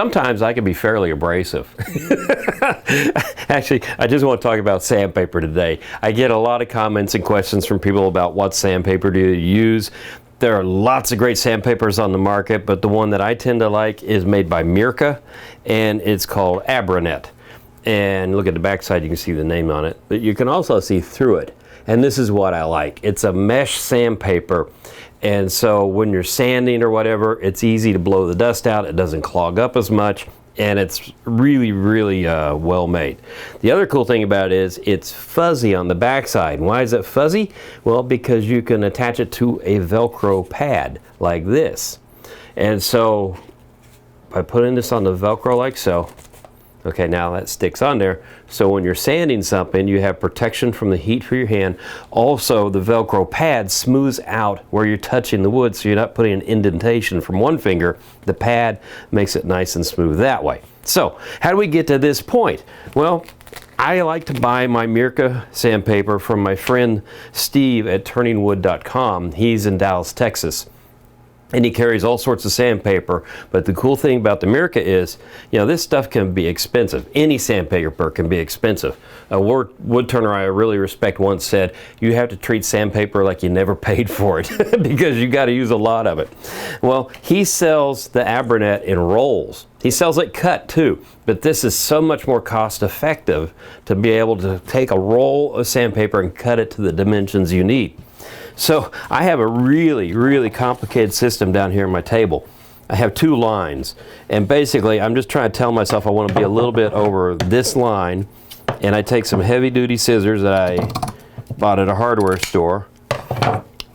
sometimes I can be fairly abrasive. Actually, I just want to talk about sandpaper today. I get a lot of comments and questions from people about what sandpaper do you use. There are lots of great sandpapers on the market, but the one that I tend to like is made by Mirka, and it's called Abranet. And look at the back side, you can see the name on it, but you can also see through it. And this is what I like. It's a mesh sandpaper, and so when you're sanding or whatever, it's easy to blow the dust out. It doesn't clog up as much, and it's really, really well made. The other cool thing about it is it's fuzzy on the backside. Why is it fuzzy? Well, because you can attach it to a Velcro pad like this. And so by putting this on the Velcro like so, okay, now that sticks on there. So when you're sanding something, you have protection from the heat for your hand. Also, the Velcro pad smooths out where you're touching the wood, so you're not putting an indentation from one finger. The pad makes it nice and smooth that way. So, how do we get to this point? Well, I like to buy my Mirka sandpaper from my friend Steve at turningwood.com. He's in Dallas, Texas. And he carries all sorts of sandpaper, but the cool thing about the Mirka is, you know, this stuff can be expensive. Any sandpaper can be expensive. A woodturner I really respect once said, you have to treat sandpaper like you never paid for it because you got to use a lot of it. Well, he sells the Abranet in rolls. He sells it cut too, but this is so much more cost effective to be able to take a roll of sandpaper and cut it to the dimensions you need. So I have a really, really complicated system down here on my table. I have two lines, and basically I'm just trying to tell myself I want to be a little bit over this line, and I take some heavy-duty scissors that I bought at a hardware store,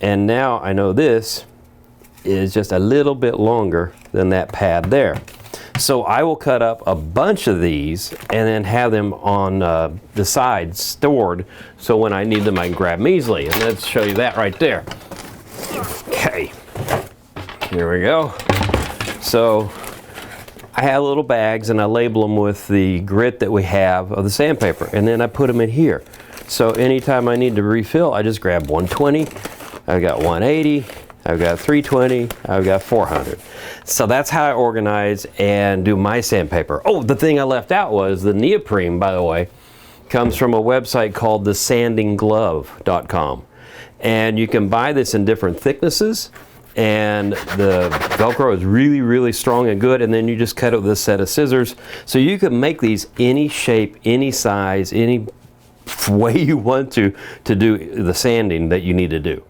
and now I know this is just a little bit longer than that pad there. So I will cut up a bunch of these and then have them on the side stored, so when I need them I can grab them easily. And let's show you that right there. Okay, here we go. So I have little bags and I label them with the grit that we have of the sandpaper, and then I put them in here. So anytime I need to refill, I just grab 120, I've got 180, I've got 320, I've got 400. So that's how I organize and do my sandpaper. Oh, the thing I left out was the neoprene, by the way, comes from a website called thesandingglove.com. And you can buy this in different thicknesses, and the Velcro is really, really strong and good, and then you just cut it with a set of scissors. So you can make these any shape, any size, any way you want to do the sanding that you need to do.